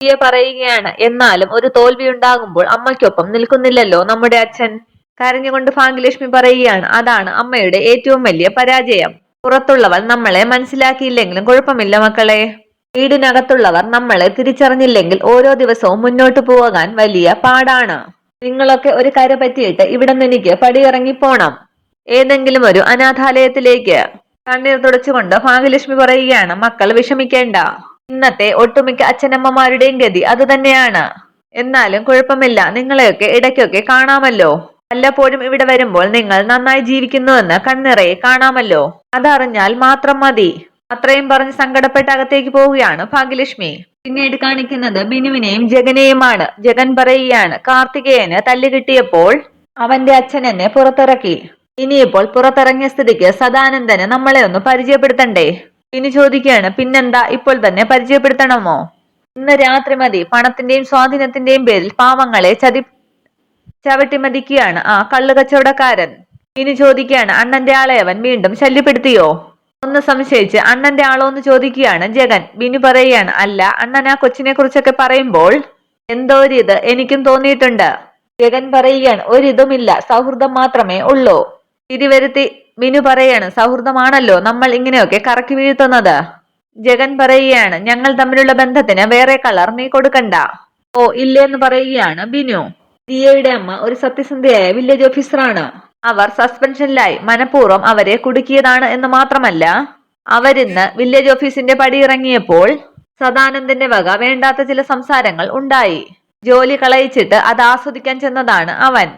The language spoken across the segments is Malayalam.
ദിയ പറയുകയാണ്. എന്നാലും ഒരു തോൽവി ഉണ്ടാകുമ്പോൾ അമ്മയ്ക്കൊപ്പം നിൽക്കുന്നില്ലല്ലോ നമ്മുടെ അച്ഛൻ. കരഞ്ഞുകൊണ്ട് ഭാഗ്യലക്ഷ്മി പറയുകയാണ്. അതാണ് അമ്മയുടെ ഏറ്റവും വലിയ പരാജയം. പുറത്തുള്ളവർ നമ്മളെ മനസ്സിലാക്കിയില്ലെങ്കിലും കുഴപ്പമില്ല മക്കളെ. വീടിനകത്തുള്ളവർ നമ്മളെ തിരിച്ചറിഞ്ഞില്ലെങ്കിൽ ഓരോ ദിവസവും മുന്നോട്ട് പോകാൻ വലിയ പാടാണ്. നിങ്ങളൊക്കെ ഒരു കര പറ്റിയിട്ട് ഇവിടെ നിന്ന് എനിക്ക് പടിയിറങ്ങി പോണം. ഏതെങ്കിലും ഒരു അനാഥാലയത്തിലേക്ക്. കണ്ണീർ തുടച്ചുകൊണ്ട് ഭാഗ്യലക്ഷ്മി പറയുകയാണ്. മക്കൾ വിഷമിക്കേണ്ട. ഇന്നത്തെ ഒട്ടുമിക്ക അച്ഛനമ്മമാരുടെയും ഗതി അത് തന്നെയാണ്. എന്നാലും കുഴപ്പമില്ല, നിങ്ങളെയൊക്കെ ഇടയ്ക്കൊക്കെ കാണാമല്ലോ. വല്ലപ്പോഴും ഇവിടെ വരുമ്പോൾ നിങ്ങൾ നന്നായി ജീവിക്കുന്നുവെന്ന് കണ്ണിറയെ കാണാമല്ലോ. അതറിഞ്ഞാൽ മാത്രം മതി. അത്രയും പറഞ്ഞ് സങ്കടപ്പെട്ട് അകത്തേക്ക് പോവുകയാണ് ഭാഗ്യലക്ഷ്മി. പിന്നീട് കാണിക്കുന്നത് ബിനുവിനെയും ജഗനെയുമാണ്. ജഗൻ പറയുകയാണ്. കാർത്തികേയന് തല്ല് കിട്ടിയപ്പോൾ അവന്റെ അച്ഛൻ എന്നെ പുറത്തിറക്കി. ഇനിയിപ്പോൾ പുറത്തിറങ്ങിയ സ്ഥിതിക്ക് സദാനന്ദന് നമ്മളെ ഒന്ന് പരിചയപ്പെടുത്തണ്ടേ? ബിനു ചോദിക്കുകയാണ്. പിന്നെന്താ, ഇപ്പോൾ തന്നെ പരിചയപ്പെടുത്തണമോ? ഇന്ന് രാത്രി മതി. പണത്തിന്റെയും സ്വാധീനത്തിന്റെയും പേരിൽ പാവങ്ങളെ ചവിട്ടിമതിക്കുകയാണ് ആ കള്ളു കച്ചവടക്കാരൻ. ബിനു ചോദിക്കുകയാണ്. അണ്ണന്റെ ആളെ അവൻ വീണ്ടും ശല്യപ്പെടുത്തിയോ? ഒന്ന് സംശയിച്ച് അണ്ണന്റെ ആളോ എന്ന് ചോദിക്കുകയാണ് ജഗൻ. ബിനു പറയുകയാണ്. അല്ല, അണ്ണൻ ആ കൊച്ചിനെ കുറിച്ചൊക്കെ പറയുമ്പോൾ എന്തോ ഒരിത് എനിക്കും തോന്നിയിട്ടുണ്ട്. ജഗൻ പറയുകയാണ്. ഒരിതുമില്ല, സൗഹൃദം മാത്രമേ ഉള്ളൂ. തിരിവരുത്തി ബിനു പറയാണ്. സൗഹൃദമാണല്ലോ നമ്മൾ ഇങ്ങനെയൊക്കെ കറക്കി വീഴ്ത്തുന്നത്. ജഗൻ പറയുകയാണ്. ഞങ്ങൾ തമ്മിലുള്ള ബന്ധത്തിന് വേറെ കളർ നീ കൊടുക്കണ്ട. ഓ ഇല്ലേന്ന് പറയുകയാണ് ബിനു. ദിയയുടെ അമ്മ ഒരു സത്യസന്ധയായ വില്ലേജ് ഓഫീസറാണ്. അവർ സസ്പെൻഷനിലായി. മനഃപൂർവ്വം അവരെ കുടുക്കിയതാണ് എന്ന് മാത്രമല്ല, അവരിന്ന് വില്ലേജ് ഓഫീസിന്റെ പടിയിറങ്ങിയപ്പോൾ സദാനന്ദന്റെ വക വേണ്ടാത്ത ചില സംസാരങ്ങൾ ഉണ്ടായി. ജോലി കളയിച്ചിട്ട് അത് ആസ്വദിക്കാൻ ചെന്നതാണ് അവൻ.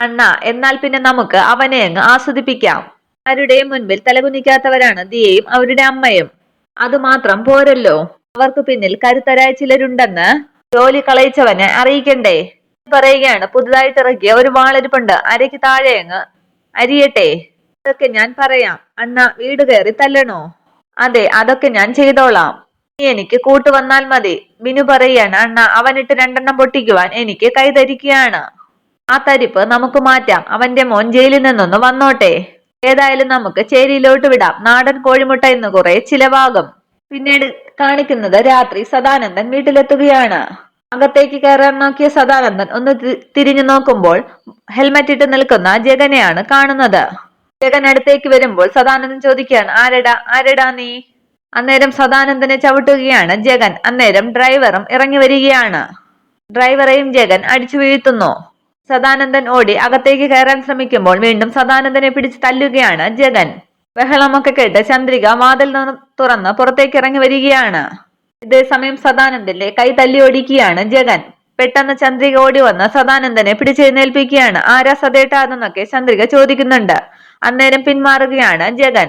അണ്ണ, എന്നാൽ പിന്നെ നമുക്ക് അവനെ അങ്ങ് ആസ്വദിപ്പിക്കാം. ആരുടെയും മുൻപിൽ തലകുനിക്കാത്തവരാണ് ദിയയും അവരുടെ അമ്മയും. അതുമാത്രം പോരല്ലോ, അവർക്ക് പിന്നിൽ കരുത്തരായ ചിലരുണ്ടെന്ന് ജോലി കളയിച്ചവനെ അറിയിക്കണ്ടേ? പറയുകയാണ്. പുതുതായിട്ട് ഇറക്കിയ ഒരു വാളരിപ്പുണ്ട്, അരയ്ക്ക് താഴെ അങ്ങ് അരിയട്ടെ. അതൊക്കെ ഞാൻ പറയാം. അണ്ണ വീട് കയറി തല്ലണോ? അതെ, അതൊക്കെ ഞാൻ ചെയ്തോളാം. നീ എനിക്ക് കൂട്ടുവന്നാൽ മതി. ബിനു പറയുകയാണ്. അണ്ണ, അവനിട്ട് 2 പൊട്ടിക്കുവാൻ എനിക്ക് കൈതരിക്കുകയാണ്. ആ തരിപ്പ് നമുക്ക് മാറ്റാം. അവന്റെ മോൻ ജയിലിൽ നിന്നൊന്ന് വന്നോട്ടെ. ഏതായാലും നമുക്ക് ചേരിയിലോട്ട് വിടാം. നാടൻ കോഴിമുട്ട ഇന്ന് കുറെ ചിലവാകും. പിന്നീട് കാണിക്കുന്നത് രാത്രി സദാനന്ദൻ വീട്ടിലെത്തുകയാണ്. അകത്തേക്ക് കയറാൻ നോക്കിയ സദാനന്ദൻ ഒന്ന് തിരിഞ്ഞു നോക്കുമ്പോൾ ഹെൽമെറ്റ് ഇട്ട് നിൽക്കുന്ന ജഗനെയാണ് കാണുന്നത്. ജഗൻ അടുത്തേക്ക് വരുമ്പോൾ സദാനന്ദൻ ചോദിക്കുകയാണ്. ആരെടാ നീ? അന്നേരം സദാനന്ദനെ ചവിട്ടുകയാണ് ജഗൻ. അന്നേരം ഡ്രൈവറും ഇറങ്ങി വരികയാണ്. ഡ്രൈവറെയും ജഗൻ അടിച്ചു വീഴ്ത്തുന്നു. സദാനന്ദൻ ഓടി അകത്തേക്ക് കയറാൻ ശ്രമിക്കുമ്പോൾ വീണ്ടും സദാനന്ദനെ പിടിച്ച് തല്ലുകയാണ് ജഗൻ. ബഹളമൊക്കെ കേട്ട് ചന്ദ്രിക വാതിൽ തുറന്ന് പുറത്തേക്ക് ഇറങ്ങി വരികയാണ്. ഇതേസമയം സദാനന്ദന്റെ കൈ തല്ലി ഓടിക്കുകയാണ് ജഗൻ. പെട്ടെന്ന് ചന്ദ്രിക ഓടി വന്ന് സദാനന്ദനെ പിടിച്ചെഴുന്നേൽപ്പിക്കുകയാണ്. ആരാ സദേട്ടാ എന്നൊക്കെ ചന്ദ്രിക ചോദിക്കുന്നുണ്ട്. അന്നേരം പിന്മാറുകയാണ് ജഗൻ.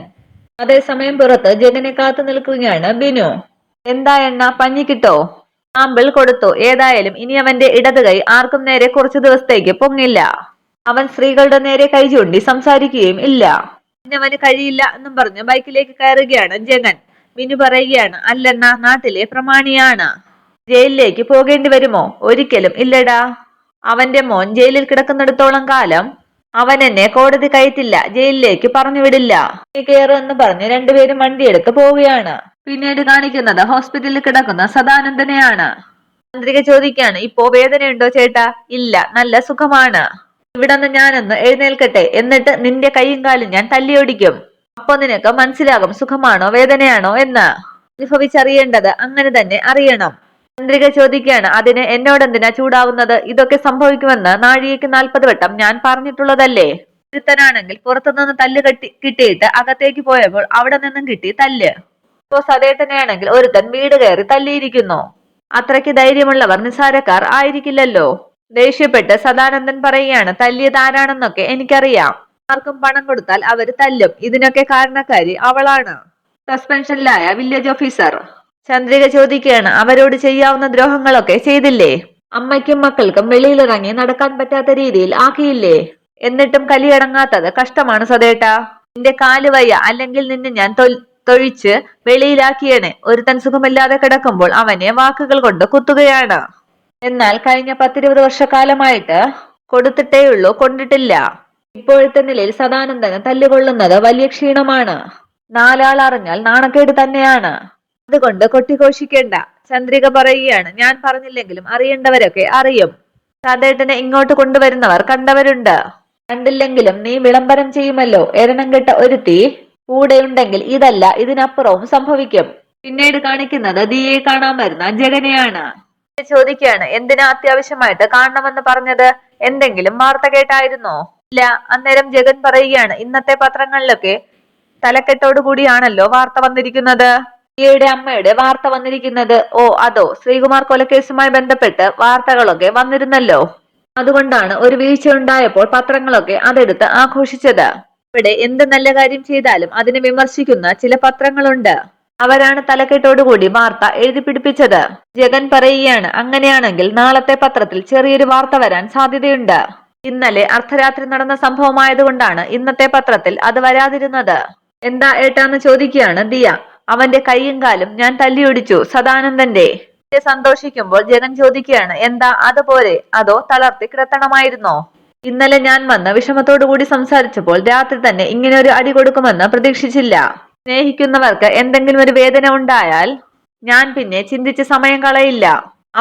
അതേസമയം പുറത്ത് ജഗനെ കാത്തു നിൽക്കുകയാണ് ബിനു. എന്താ എണ്ണ, പഞ്ഞി കിട്ടോ? ആമ്പിൾ കൊടുത്തു. ഏതായാലും ഇനി അവന്റെ ഇടത് കൈ ആർക്കും നേരെ കുറച്ചു ദിവസത്തേക്ക് പൊങ്ങില്ല. അവൻ സ്ത്രീകളുടെ നേരെ കൈ ചൂണ്ടി സംസാരിക്കുകയും ഇല്ല. അവന് കഴിയില്ല എന്നും പറഞ്ഞ് ബൈക്കിലേക്ക് കയറുകയാണ് ജഗൻ. ബിനു പറയുകയാണ്. അല്ലെണ്ണ, നാട്ടിലെ പ്രമാണിയാണ്. ജയിലിലേക്ക് പോകേണ്ടി വരുമോ? ഒരിക്കലും ഇല്ലടാ. അവന്റെ മോൻ ജയിലിൽ കിടക്കുന്നിടത്തോളം കാലം അവൻ എന്നെ കോടതി കയറ്റില്ല, ജയിലിലേക്ക് പറഞ്ഞു വിടില്ല. നീ കയറു എന്ന് പറഞ്ഞ് രണ്ടുപേരും വണ്ടിയെടുത്ത് പോവുകയാണ്. പിന്നീട് കാണിക്കുന്നത് ഹോസ്പിറ്റലിൽ കിടക്കുന്ന സദാനന്ദനെയാണ്. ചന്ദ്രിക ചോദിക്കുകയാണ്. ഇപ്പോ വേദനയുണ്ടോ ചേട്ടാ? ഇല്ല, നല്ല സുഖമാണ്. ഇവിടെ നിന്ന് ഞാനൊന്ന് എഴുന്നേൽക്കട്ടെ, എന്നിട്ട് നിന്റെ കൈയും കാലും ഞാൻ തല്ലിയൊടിക്കും. അപ്പൊ നിനക്ക് മനസ്സിലാകും സുഖമാണോ വേദനയാണോ എന്ന്. അനുഭവിച്ചറിയേണ്ടത് അങ്ങനെ തന്നെ അറിയണം. ചന്ദ്രിക ചോദിക്കുകയാണ്. അതിന് എന്നോടെന്തിനാ ചൂടാവുന്നത്? ഇതൊക്കെ സംഭവിക്കുമെന്ന് നാഴികയ്ക്ക് 40 വട്ടം ഞാൻ പറഞ്ഞിട്ടുള്ളതല്ലേ. ഒരുത്തനാണെങ്കിൽ പുറത്തുനിന്ന് തല്ല് കിട്ടിയിട്ട് അകത്തേക്ക് പോയപ്പോൾ അവിടെ നിന്നും കിട്ടി തല്ല്. ഇപ്പോ സദേട്ടനെയാണെങ്കിൽ ഒരുത്തൻ വീട് കയറി തല്ലിയിരിക്കുന്നു. അത്രയ്ക്ക് ധൈര്യമുള്ളവർ നിസ്സാരക്കാർ ആയിരിക്കില്ലല്ലോ. ദേഷ്യപ്പെട്ട് സദാനന്ദൻ പറയുകയാണ്. തല്ലിയത് ആരാണെന്നൊക്കെ എനിക്കറിയാം. ആർക്കും പണം കൊടുത്താൽ അവര് തല്ലും. ഇതിനൊക്കെ കാരണക്കാരി അവളാണ്, സസ്പെൻഷനിലായ വില്ലേജ് ഓഫീസർ. ചന്ദ്രിക ചോദിക്കുകയാണ്. അവരോട് ചെയ്യാവുന്ന ദ്രോഹങ്ങളൊക്കെ ചെയ്തില്ലേ? അമ്മയ്ക്കും മക്കൾക്കും വെളിയിലിറങ്ങി നടക്കാൻ പറ്റാത്ത രീതിയിൽ ആക്കിയില്ലേ? എന്നിട്ടും കലിയടങ്ങാത്തത് കഷ്ടമാണ് സദേട്ടാ. നിന്റെ കാല് വയ്യ, അല്ലെങ്കിൽ നിന്നെ ഞാൻ തൊഴിച്ച് വെളിയിലാക്കിയണേ. ഒരുത്തൻ സുഖമില്ലാതെ കിടക്കുമ്പോൾ അവനെ വാക്കുകൾ കൊണ്ട് കുത്തുകയാണ്. എന്നാൽ കഴിഞ്ഞ 10-20 വർഷക്കാലമായിട്ട് കൊടുത്തിട്ടേയുള്ളൂ, കൊണ്ടിട്ടില്ല. ഇപ്പോഴത്തെ നിലയിൽ സദാനന്ദന് തല്ലുകൊള്ളുന്നത് വലിയ ക്ഷീണമാണ്. നാലാൾ അറിഞ്ഞാൽ നാണക്കേട് തന്നെയാണ്. അതുകൊണ്ട് കൊട്ടിഘോഷിക്കേണ്ട. ചന്ദ്രിക പറയുകയാണ്, ഞാൻ പറഞ്ഞില്ലെങ്കിലും അറിയേണ്ടവരൊക്കെ അറിയും. സതേട്ടനെ ഇങ്ങോട്ട് കൊണ്ടുവരുന്നവർ കണ്ടവരുണ്ട്. കണ്ടില്ലെങ്കിലും നീ വിളംബരം ചെയ്യുമല്ലോ. എരണം കെട്ട ഒരുത്തി കൂടെയുണ്ടെങ്കിൽ ഇതല്ല ഇതിനപ്പുറവും സംഭവിക്കും. പിന്നീട് കാണിക്കുന്നത് ദിയയെ കാണാൻ വരുന്ന ജഗനെയാണ്. ചോദിക്കുകയാണ്, എന്തിനാ അത്യാവശ്യമായിട്ട് കാണണമെന്ന് പറഞ്ഞത്? എന്തെങ്കിലും വാർത്ത കേട്ടായിരുന്നോ? ഇല്ല. അന്നേരം ജഗൻ പറയുകയാണ്, ഇന്നത്തെ പത്രങ്ങളിലൊക്കെ തലക്കെട്ടോടു കൂടിയാണല്ലോ വാർത്ത വന്നിരിക്കുന്നത്. ദിയയുടെ അമ്മയുടെ വാർത്ത വന്നിരിക്കുന്നത്. ഓ അതോ, ശ്രീകുമാർ കൊലക്കേസുമായി ബന്ധപ്പെട്ട് വാർത്തകളൊക്കെ വന്നിരുന്നല്ലോ. അതുകൊണ്ടാണ് ഒരു വീഴ്ച ഉണ്ടായപ്പോൾ പത്രങ്ങളൊക്കെ അതെടുത്ത് ആഘോഷിച്ചത്. ഇവിടെ എന്ത് നല്ല കാര്യം ചെയ്താലും അതിനെ വിമർശിക്കുന്ന ചില പത്രങ്ങളുണ്ട്. അവരാണ് തലക്കെട്ടോടുകൂടി വാർത്ത എഴുതി പിടിപ്പിച്ചത്. ജഗൻ പറയുകയാണ്, അങ്ങനെയാണെങ്കിൽ നാളത്തെ പത്രത്തിൽ ചെറിയൊരു വാർത്ത വരാൻ സാധ്യതയുണ്ട്. ഇന്നലെ അർദ്ധരാത്രി നടന്ന സംഭവമായതുകൊണ്ടാണ് ഇന്നത്തെ പത്രത്തിൽ അത് വരാതിരുന്നത്. എന്താ ഏട്ടാന്ന് ചോദിക്കുകയാണ് ദിയ. അവന്റെ കൈയും കാലും ഞാൻ തല്ലിയൊടിച്ചു സദാനന്ദന്റെ. സന്തോഷിക്കുമ്പോൾ ജഗൻ ചോദിക്കുകയാണ്, എന്താ അതുപോലെ, അതോ തളർത്തി കിടത്തണമായിരുന്നോ? ഇന്നലെ ഞാൻ വന്ന് വിഷമത്തോടു കൂടി സംസാരിച്ചപ്പോൾ രാത്രി തന്നെ ഇങ്ങനെ ഒരു അടി കൊടുക്കുമെന്ന് പ്രതീക്ഷിച്ചില്ല. സ്നേഹിക്കുന്നവർക്ക് എന്തെങ്കിലും ഒരു വേദന ഉണ്ടായാൽ ഞാൻ പിന്നെ ചിന്തിച്ച് സമയം കളയില്ല.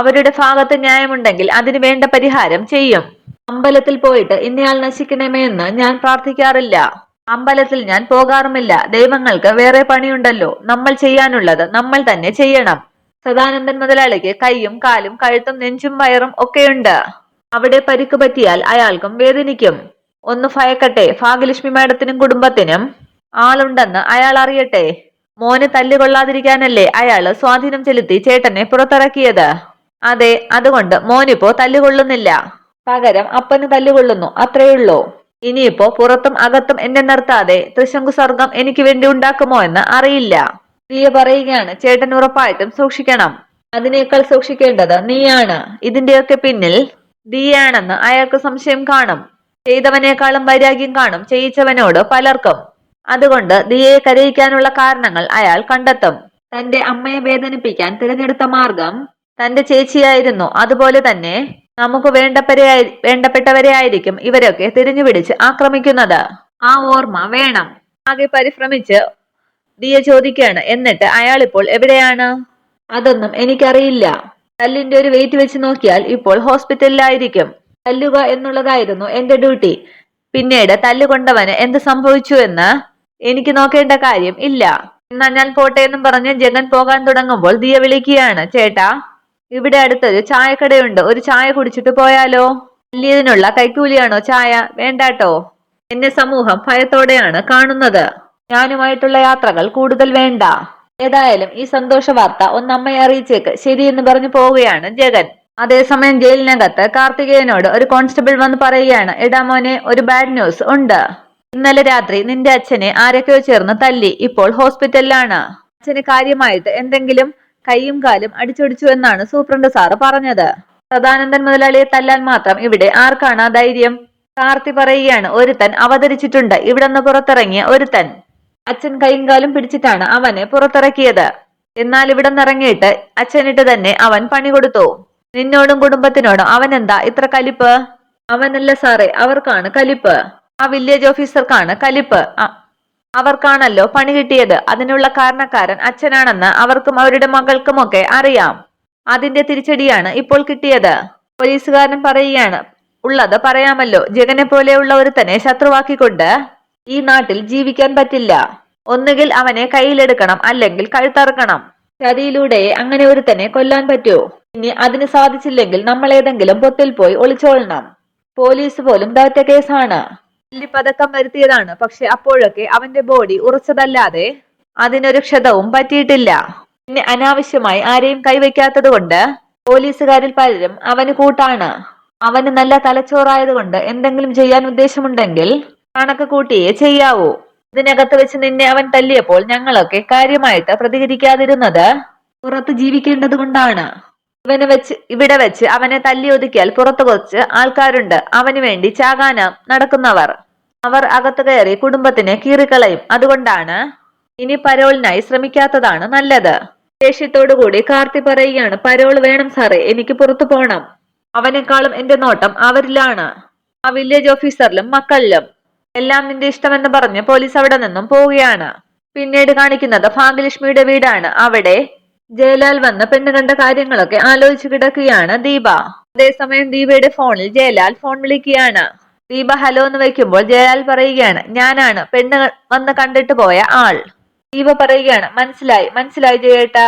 അവരുടെ ഭാഗത്ത് ന്യായമുണ്ടെങ്കിൽ അതിന് വേണ്ട പരിഹാരം ചെയ്യും. അമ്പലത്തിൽ പോയിട്ട് ഇന്നയാൾ നശിക്കണമേ എന്ന് ഞാൻ പ്രാർത്ഥിക്കാറില്ല. അമ്പലത്തിൽ ഞാൻ പോകാറുമില്ല. ദൈവങ്ങൾക്ക് വേറെ പണിയുണ്ടല്ലോ. നമ്മൾ ചെയ്യാനുള്ളത് നമ്മൾ തന്നെ ചെയ്യണം. സദാനന്ദൻ മുതലാളിക്ക് കൈയും കാലും കഴുത്തും നെഞ്ചും വയറും ഒക്കെയുണ്ട്. അവിടെ പരിക്ക് പറ്റിയാൽ അയാൾക്കും വേദനിക്കും. ഒന്ന് ഭയക്കട്ടെ. ഭാഗ്യലക്ഷ്മി മാഡത്തിനും കുടുംബത്തിനും ആളുണ്ടെന്ന് അയാൾ അറിയട്ടെ. മോന് തല്ലുകൊള്ളാതിരിക്കാനല്ലേ അയാള് സ്വാധീനം ചെലുത്തി ചേട്ടനെ പുറത്തിറക്കിയത്. അതെ, അതുകൊണ്ട് മോനിപ്പോ തല്ലുകൊള്ളുന്നില്ല. പകരം അപ്പന് തല്ലുകൊള്ളുന്നു, അത്രയുള്ളൂ. ഇനിയിപ്പോ പുറത്തും അകത്തും എന്നെ നിർത്താതെ ത്രിശങ്കു സ്വർഗം എനിക്ക് വേണ്ടി ഉണ്ടാക്കുമോ എന്ന് അറിയില്ല. ദിയ പറയുകയാണ്, ചേട്ടൻ ഉറപ്പായിട്ടും സൂക്ഷിക്കണം. അതിനേക്കാൾ സൂക്ഷിക്കേണ്ടത് നീയാണ്. ഇതിന്റെയൊക്കെ പിന്നിൽ ദിയയാണെന്ന് അയാൾക്ക് സംശയം കാണും. ചെയ്തവനേക്കാളും വൈരാഗ്യം കാണും ചെയ്യിച്ചവനോട് പലർക്കും. അതുകൊണ്ട് ദിയയെ കരയിക്കാനുള്ള കാരണങ്ങൾ അയാൾ കണ്ടെത്തും. തന്റെ അമ്മയെ വേദനിപ്പിക്കാൻ തിരഞ്ഞെടുത്ത മാർഗം തന്റെ ചേച്ചിയായിരുന്നു. അതുപോലെ തന്നെ നമുക്ക് വേണ്ടപ്പെട്ടവരെ ആയിരിക്കും ഇവരൊക്കെ തിരിഞ്ഞുപിടിച്ച് ആക്രമിക്കുന്നത്. ആ ഓർമ്മ വേണം. ആകെ പരിഭ്രമിച്ച് ദിയ ചോദിക്കുകയാണ്, എന്നിട്ട് അയാൾ ഇപ്പോൾ എവിടെയാണ്? അതൊന്നും എനിക്കറിയില്ല. തല്ലിന്റെ ഒരു വെയിറ്റ് വെച്ച് നോക്കിയാൽ ഇപ്പോൾ ഹോസ്പിറ്റലിലായിരിക്കും. തല്ലുക എന്നുള്ളതായിരുന്നു എന്റെ ഡ്യൂട്ടി. പിന്നീട് തല്ലുകൊണ്ടവന് എന്ത് സംഭവിച്ചു എന്ന് എനിക്ക് നോക്കേണ്ട കാര്യം ഇല്ല. എന്നാ ഞാൻ പോട്ടെ എന്നും പറഞ്ഞ് ജഗൻ പോകാൻ തുടങ്ങുമ്പോൾ ദിയ വിളിക്കുകയാണ്, ചേട്ടാ, ഇവിടെ അടുത്തൊരു ചായക്കടയുണ്ട്. ഒരു ചായ കുടിച്ചിട്ട് പോയാലോ? തല്ലിയതിനുള്ള കൈക്കൂലിയാണോ ചായ? വേണ്ടാട്ടോ. എന്നെ സമൂഹം ഭയത്തോടെയാണ് കാണുന്നത്. ഞാനുമായിട്ടുള്ള യാത്രകൾ കൂടുതൽ വേണ്ട. ഏതായാലും ഈ സന്തോഷ വാർത്ത ഒന്ന് അമ്മയെ അറിയിച്ചേക്ക്. ശരിയെന്ന് പറഞ്ഞു പോവുകയാണ് ജഗൻ. അതേസമയം ജയിലിനകത്ത് കാർത്തികേയനോട് ഒരു കോൺസ്റ്റബിൾ വന്ന് പറയുകയാണ്, എടാ മോനെ, ഒരു ബാഡ് ന്യൂസ് ഉണ്ട്. ഇന്നലെ രാത്രി നിന്റെ അച്ഛനെ ആരൊക്കെയോ ചേർന്ന് തല്ലി. ഇപ്പോൾ ഹോസ്പിറ്റലിലാണ്. അച്ഛന് കാര്യമായിട്ട് എന്തെങ്കിലും കൈയും കാലും അടിച്ചൊടിച്ചു എന്നാണ് സൂപ്രണ്ട് സാറ് പറഞ്ഞത്. സദാനന്ദൻ മുതലാളിയെ തല്ലാൻ മാത്രം ഇവിടെ ആർക്കാണ് ധൈര്യം? കാർത്തി പറയുകയാണ്, ഒരുത്തൻ അവതരിച്ചിട്ടുണ്ട്. ഇവിടുന്ന് പുറത്തിറങ്ങിയ ഒരുത്തൻ. അച്ഛൻ കൈയും കാലും പിടിച്ചിട്ടാണ് അവനെ പുറത്തിറക്കിയത്. എന്നാൽ ഇവിടെ നിറങ്ങിയിട്ട് അച്ഛനിട്ട് തന്നെ അവൻ പണി കൊടുത്തു. നിന്നോടും കുടുംബത്തിനോടും അവൻ എന്താ ഇത്ര കലിപ്പ്? അവനല്ല സാറേ, അവർക്കാണ് കലിപ്പ്. ആ വില്ലേജ് ഓഫീസർക്കാണ് കലിപ്പ്. അവർക്കാണല്ലോ പണി കിട്ടിയത്. അതിനുള്ള കാരണക്കാരൻ അച്ഛനാണെന്ന് അവർക്കും അവരുടെ മകൾക്കുമൊക്കെ അറിയാം. അതിന്റെ തിരിച്ചടിയാണ് ഇപ്പോൾ കിട്ടിയത്. പോലീസുകാരൻ പറയുകയാണ്, ഉള്ളത് പറയാമല്ലോ. ജഗനെ പോലെയുള്ള ഒരുത്തനെ ശത്രുവാക്കിക്കൊണ്ട് ഈ നാട്ടിൽ ജീവിക്കാൻ പറ്റില്ല. ഒന്നുകിൽ അവനെ കയ്യിലെടുക്കണം, അല്ലെങ്കിൽ കഴുത്തറക്കണം. ചതിയിലൂടെ അങ്ങനെ ഒരുത്തനെ കൊല്ലാൻ പറ്റൂ. ഇനി അതിന് സാധിച്ചില്ലെങ്കിൽ നമ്മൾ ഏതെങ്കിലും പൊത്തിൽ പോയി ഒളിച്ചോളണം. പോലീസ് പോലും തോറ്റ കേസാണ്. പതക്കം വരുത്തിയതാണ്. പക്ഷെ അപ്പോഴൊക്കെ അവന്റെ ബോഡി ഉറച്ചതല്ലാതെ അതിനൊരു ക്ഷതവും പറ്റിയിട്ടില്ല. പിന്നെ അനാവശ്യമായി ആരെയും കൈവയ്ക്കാത്തത് കൊണ്ട് പോലീസുകാരിൽ പലരും അവന് കൂട്ടാണ്. അവന് നല്ല തലച്ചോറായതുകൊണ്ട് എന്തെങ്കിലും ചെയ്യാൻ ഉദ്ദേശമുണ്ടെങ്കിൽ കണക്ക് കൂട്ടിയേ ചെയ്യാവൂ. ഇതിനകത്ത് വെച്ച് നിന്നെ അവൻ തല്ലിയപ്പോൾ ഞങ്ങളൊക്കെ കാര്യമായിട്ട് പ്രതികരിക്കാതിരുന്നത് പുറത്ത് ജീവിക്കേണ്ടത് കൊണ്ടാണ്. ഇവിടെ വെച്ച് അവനെ തല്ലി ഒതുക്കിയാൽ പുറത്തു കുറച്ച് ആൾക്കാരുണ്ട് അവന് വേണ്ടി ചാകാനം നടക്കുന്നവർ. അവർ അകത്ത് കയറി കുടുംബത്തിനെ കീറിക്കളയും. അതുകൊണ്ടാണ് ഇനി പരോളിനായി ശ്രമിക്കാത്തതാണ് നല്ലത്. ദേഷ്യത്തോടുകൂടി കാർത്തി പറയുകയാണ്, പരോൾ വേണം സാറേ, എനിക്ക് പുറത്തു പോണം. അവനേക്കാളും എന്റെ നോട്ടം അവരിലാണ്, ആ വില്ലേജ് ഓഫീസറിലും മക്കളിലും. എല്ലാം നിന്റെ ഇഷ്ടമെന്ന് പറഞ്ഞ് പോലീസ് അവിടെ നിന്നും പോവുകയാണ്. പിന്നീട് കാണിക്കുന്നത് ഭാഗ്യലക്ഷ്മിയുടെ വീടാണ്. അവിടെ ജയലാൽ വന്ന് പെണ്ണ് കണ്ട കാര്യങ്ങളൊക്കെ ആലോചിച്ചു കിടക്കുകയാണ് ദീപ. അതേസമയം ദീപയുടെ ഫോണിൽ ജയലാൽ ഫോൺ വിളിക്കുകയാണ്. ദീപ ഹലോ എന്ന് വയ്ക്കുമ്പോൾ ജയലാൽ പറയുകയാണ്, ഞാനാണ് പെണ്ണ് വന്ന് കണ്ടിട്ട് പോയ ആൾ. ദീപ പറയുകയാണ്, മനസ്സിലായി ജയേട്ടാ.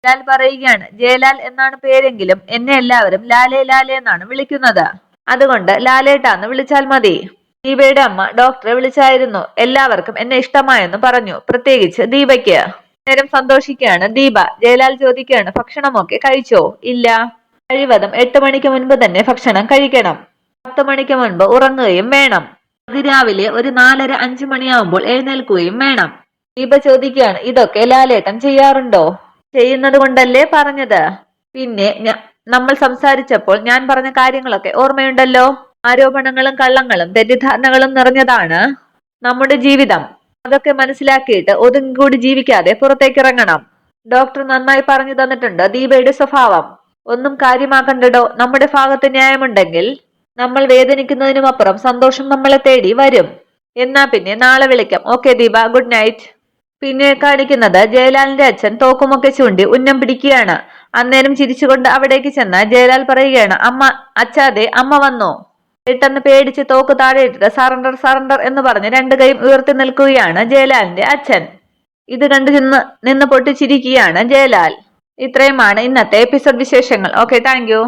ജയലാൽ പറയുകയാണ്, ജയലാൽ എന്നാണ് പേരെങ്കിലും എന്നെ എല്ലാവരും ലാലേ ലാലേ എന്നാണ് വിളിക്കുന്നത്. അതുകൊണ്ട് ലാലേട്ടാന്ന് വിളിച്ചാൽ മതി. ദീപയുടെ അമ്മ ഡോക്ടറെ വിളിച്ചായിരുന്നു. എല്ലാവർക്കും എന്നെ ഇഷ്ടമായെന്ന് പറഞ്ഞു, പ്രത്യേകിച്ച് ദീപയ്ക്ക്. നേരം സന്തോഷിക്കുകയാണ് ദീപ. ജയലാൽ ചോദിക്കുകയാണ്, ഭക്ഷണമൊക്കെ കഴിച്ചോ? ഇല്ല. കഴിവതും 8 മണിക്ക് മുൻപ് തന്നെ ഭക്ഷണം കഴിക്കണം. 10 മണിക്ക് മുൻപ് ഉറങ്ങുകയും വേണം. അതിരാവിലെ ഒരു 4:30-5 മണിയാവുമ്പോൾ എഴുന്നേൽക്കുകയും വേണം. ദീപ ചോദിക്കുകയാണ്, ഇതൊക്കെ ലാലേട്ടൻ ചെയ്യാറുണ്ടോ? ചെയ്യുന്നത് കൊണ്ടല്ലേ പറഞ്ഞത്. പിന്നെ നമ്മൾ സംസാരിച്ചപ്പോൾ ഞാൻ പറഞ്ഞ കാര്യങ്ങളൊക്കെ ഓർമ്മയുണ്ടല്ലോ. ആരോപണങ്ങളും കള്ളങ്ങളും തെറ്റിദ്ധാരണകളും നിറഞ്ഞതാണ് നമ്മുടെ ജീവിതം. അതൊക്കെ മനസ്സിലാക്കിയിട്ട് ഒതുങ്ങിക്കൂടി ജീവിക്കാതെ പുറത്തേക്കിറങ്ങണം. ഡോക്ടർ നന്നായി പറഞ്ഞു തന്നിട്ടുണ്ട് ദീപയുടെ സ്വഭാവം. ഒന്നും കാര്യമാക്കണ്ടടോ. നമ്മുടെ ഭാഗത്ത് ന്യായമുണ്ടെങ്കിൽ നമ്മൾ വേദനിക്കുന്നതിനുമപ്പുറം സന്തോഷം നമ്മളെ തേടി വരും. എന്നാ പിന്നെ നാളെ വിളിക്കാം. Okay Deepa, good night. പിന്നെ കാണിക്കുന്നത് ജയലാലിന്റെ അച്ഛൻ തോക്കുമൊക്കെ ചൂണ്ടി ഉന്നം പിടിക്കുകയാണ്. അന്നേരം ചിരിച്ചുകൊണ്ട് അവിടേക്ക് ചെന്ന ജയലാൽ പറയുകയാണ്, അച്ഛാതെ അമ്മ വന്നോ? പെട്ടെന്ന് പേടിച്ച് തോക്ക് താഴെയിട്ടിട്ട് സറണ്ടർ എന്ന് പറഞ്ഞ് 2 കൈയും ഉയർത്തി നിൽക്കുകയാണ് ജയലാലിന്റെ അച്ഛൻ. ഇത് കണ്ടു നിന്ന് പൊട്ടിച്ചിരിക്കുകയാണ് ജയലാൽ. ഇത്രയുമാണ് ഇന്നത്തെ എപ്പിസോഡ് വിശേഷങ്ങൾ. Okay, thank you.